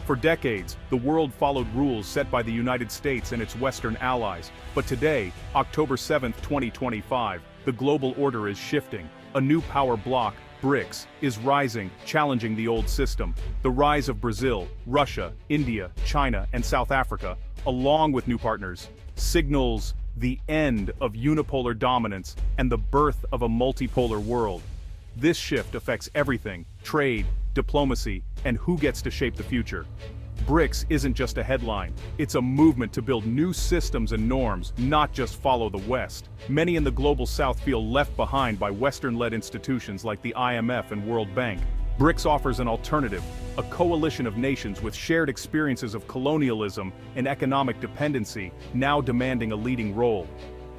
For decades, the world followed rules set by the United States and its Western allies. But today, October 7, 2025, the global order is shifting. A new power bloc, BRICS, is rising, challenging the old system. The rise of Brazil, Russia, India, China, and South Africa, along with new partners, signals the end of unipolar dominance and the birth of a multipolar world. This shift affects everything: trade, diplomacy, and who gets to shape the future. BRICS isn't just a headline, it's a movement to build new systems and norms, not just follow the West. Many in the global South feel left behind by Western-led institutions like the IMF and World Bank. BRICS offers an alternative, a coalition of nations with shared experiences of colonialism and economic dependency, now demanding a leading role.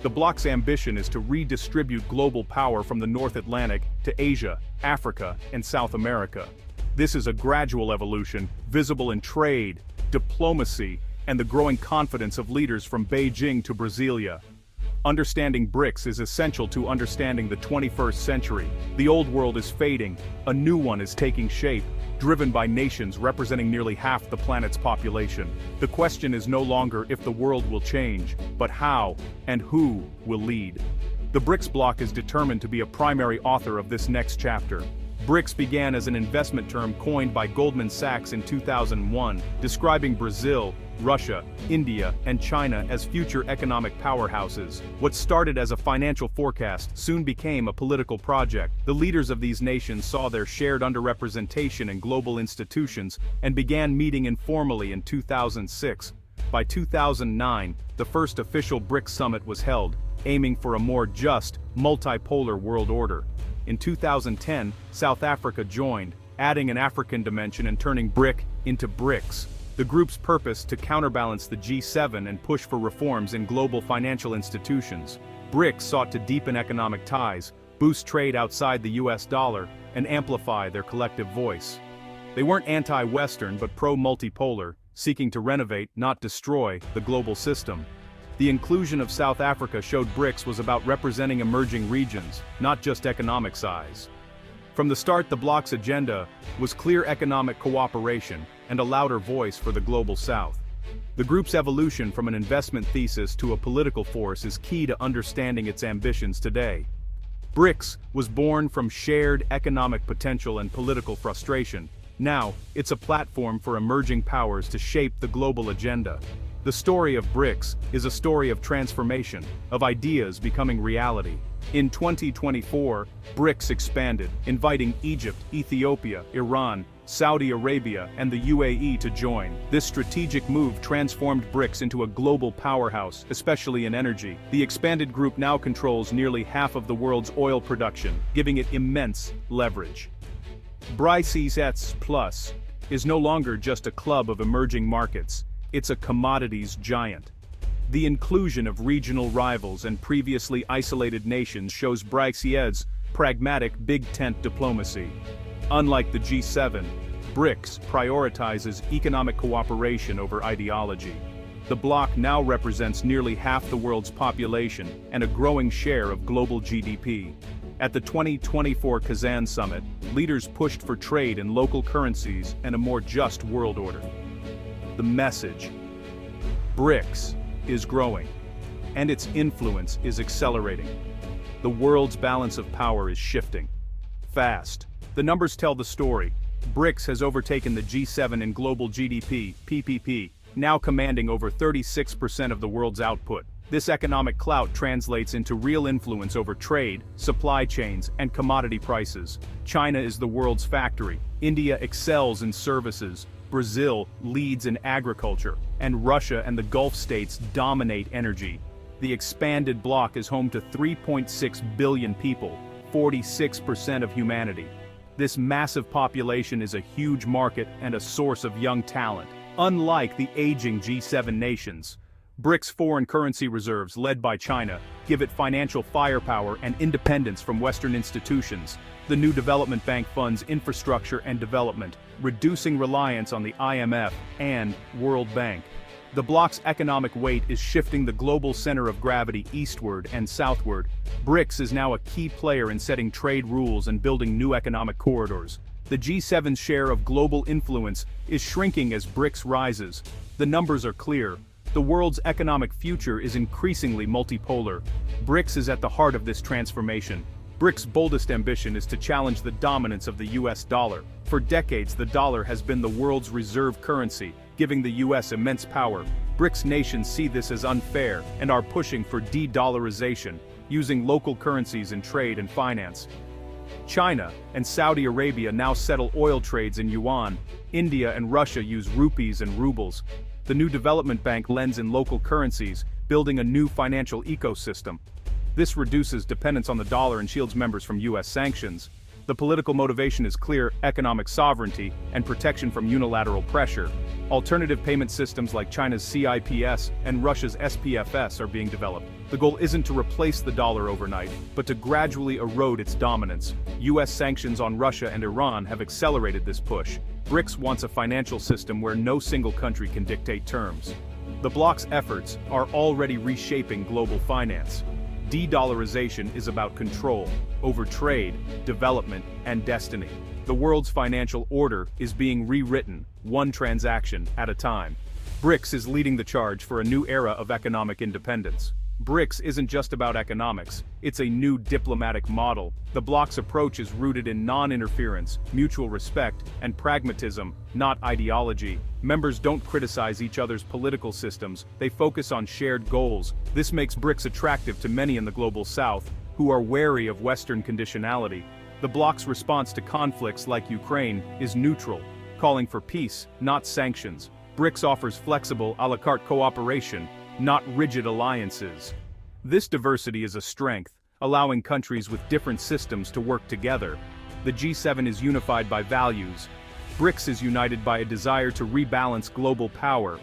The bloc's ambition is to redistribute global power from the North Atlantic to Asia, Africa, and South America. This is a gradual evolution, visible in trade, diplomacy, and the growing confidence of leaders from Beijing to Brasilia. Understanding BRICS is essential to understanding the 21st century. The old world is fading, a new one is taking shape, driven by nations representing nearly half the planet's population. The question is no longer if the world will change, but how and who will lead. The BRICS bloc is determined to be a primary author of this next chapter. BRICS began as an investment term coined by Goldman Sachs in 2001, describing Brazil, Russia, India, and China as future economic powerhouses. What started as a financial forecast soon became a political project. The leaders of these nations saw their shared underrepresentation in global institutions and began meeting informally in 2006. By 2009, the first official BRICS summit was held, aiming for a more just, multipolar world order. In 2010, South Africa joined, adding an African dimension and turning BRIC into BRICS. The group's purpose to counterbalance the G7 and push for reforms in global financial institutions. BRICS sought to deepen economic ties, boost trade outside the US dollar, and amplify their collective voice. They weren't anti-Western but pro-multipolar, seeking to renovate, not destroy, the global system. The inclusion of South Africa showed BRICS was about representing emerging regions, not just economic size. From the start, the bloc's agenda was clear economic cooperation and a louder voice for the global South. The group's evolution from an investment thesis to a political force is key to understanding its ambitions today. BRICS was born from shared economic potential and political frustration. Now, it's a platform for emerging powers to shape the global agenda. The story of BRICS is a story of transformation, of ideas becoming reality. In 2024, BRICS expanded, inviting Egypt, Ethiopia, Iran, Saudi Arabia, and the UAE to join. This strategic move transformed BRICS into a global powerhouse, especially in energy. The expanded group now controls nearly half of the world's oil production, giving it immense leverage. BRICS Plus is no longer just a club of emerging markets. It's a commodities giant. The inclusion of regional rivals and previously isolated nations shows BRICS' pragmatic big tent diplomacy. Unlike the G7, BRICS prioritizes economic cooperation over ideology. The bloc now represents nearly half the world's population and a growing share of global GDP. At the 2024 Kazan summit, leaders pushed for trade in local currencies and a more just world order. The message: BRICS is growing, and its influence is accelerating. The world's balance of power is shifting fast. The numbers tell the story. BRICS has overtaken the G7 in global GDP, PPP, now commanding over 36% of the world's output. This economic clout translates into real influence over trade, supply chains, and commodity prices. China is the world's factory. India excels in services. Brazil leads in agriculture, and Russia and the Gulf states dominate energy. The expanded bloc is home to 3.6 billion people, 46% of humanity. This massive population is a huge market and a source of young talent. Unlike the aging G7 nations, BRICS' foreign currency reserves, led by China, give it financial firepower and independence from Western institutions. The new development bank funds infrastructure and development, reducing reliance on the IMF and World Bank. The bloc's economic weight is shifting the global center of gravity eastward and southward. BRICS is now a key player in setting trade rules and building new economic corridors. The G7's share of global influence is shrinking as BRICS rises. The numbers are clear. The world's economic future is increasingly multipolar. BRICS is at the heart of this transformation. BRICS' boldest ambition is to challenge the dominance of the US dollar. For decades, the dollar has been the world's reserve currency, giving the US immense power. BRICS nations see this as unfair and are pushing for de-dollarization, using local currencies in trade and finance. China and Saudi Arabia now settle oil trades in yuan. India and Russia use rupees and rubles. The new development bank lends in local currencies, building a new financial ecosystem. This reduces dependence on the dollar and shields members from US sanctions. The political motivation is clear: economic sovereignty and protection from unilateral pressure. Alternative payment systems like China's CIPS and Russia's SPFS are being developed. The goal isn't to replace the dollar overnight, but to gradually erode its dominance. US sanctions on Russia and Iran have accelerated this push. BRICS wants a financial system where no single country can dictate terms. The bloc's efforts are already reshaping global finance. De-dollarization is about control over trade, development, and destiny. The world's financial order is being rewritten, one transaction at a time. BRICS is leading the charge for a new era of economic independence. BRICS isn't just about economics, it's a new diplomatic model. The bloc's approach is rooted in non-interference, mutual respect, and pragmatism, not ideology. Members don't criticize each other's political systems, they focus on shared goals. This makes BRICS attractive to many in the global south, who are wary of Western conditionality. The bloc's response to conflicts like Ukraine is neutral, calling for peace, not sanctions. BRICS offers flexible, à la carte cooperation, not rigid alliances. This diversity is a strength, allowing countries with different systems to work together. The G7 is unified by values. BRICS is united by a desire to rebalance global power.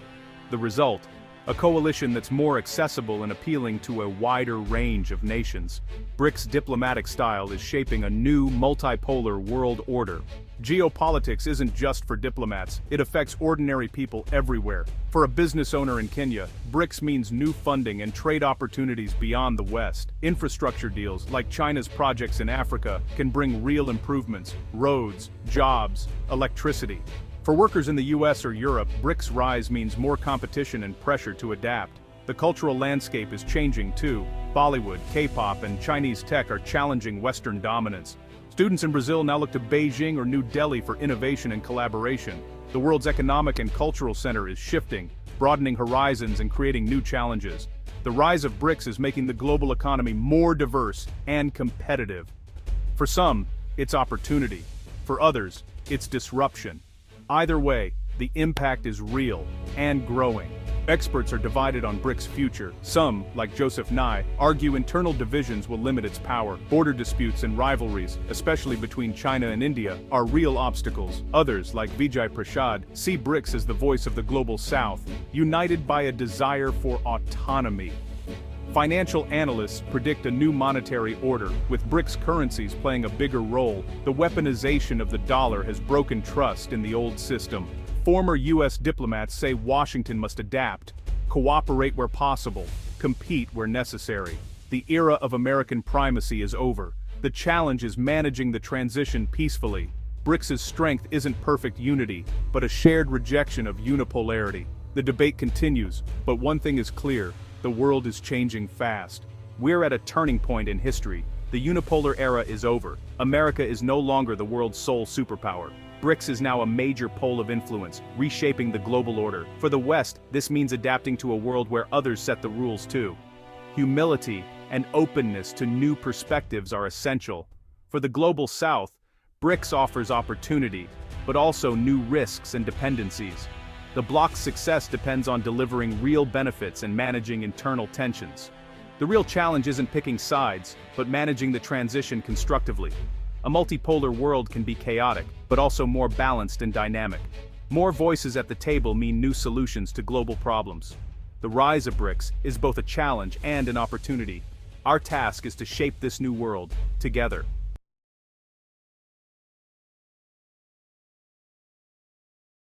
The result: a coalition that's more accessible and appealing to a wider range of nations. BRICS' diplomatic style is shaping a new multipolar world order. Geopolitics isn't just for diplomats, it affects ordinary people everywhere. For a business owner in Kenya, BRICS means new funding and trade opportunities beyond the West. Infrastructure deals, like China's projects in Africa, can bring real improvements: roads, jobs, electricity. For workers in the US or Europe, BRICS' rise means more competition and pressure to adapt. The cultural landscape is changing too. Bollywood, K-pop, and Chinese tech are challenging Western dominance. Students in Brazil now look to Beijing or New Delhi for innovation and collaboration. The world's economic and cultural center is shifting, broadening horizons and creating new challenges. The rise of BRICS is making the global economy more diverse and competitive. For some, it's opportunity. For others, it's disruption. Either way, the impact is real and growing. Experts are divided on BRICS' future. Some, like Joseph Nye, argue internal divisions will limit its power. Border disputes and rivalries, especially between China and India, are real obstacles. Others, like Vijay Prashad, see BRICS as the voice of the global south, united by a desire for autonomy. Financial analysts predict a new monetary order, with BRICS currencies playing a bigger role. The weaponization of the dollar has broken trust in the old system. Former US diplomats say Washington must adapt, cooperate where possible, compete where necessary. The era of American primacy is over. The challenge is managing the transition peacefully. BRICS' strength isn't perfect unity, but a shared rejection of unipolarity. The debate continues, but one thing is clear: the world is changing fast. We're at a turning point in history. The unipolar era is over. America is no longer the world's sole superpower. BRICS is now a major pole of influence, reshaping the global order. For the West, this means adapting to a world where others set the rules too. Humility and openness to new perspectives are essential. For the global South, BRICS offers opportunity, but also new risks and dependencies. The bloc's success depends on delivering real benefits and managing internal tensions. The real challenge isn't picking sides, but managing the transition constructively. A multipolar world can be chaotic, but also more balanced and dynamic. More voices at the table mean new solutions to global problems. The rise of BRICS is both a challenge and an opportunity. Our task is to shape this new world, together.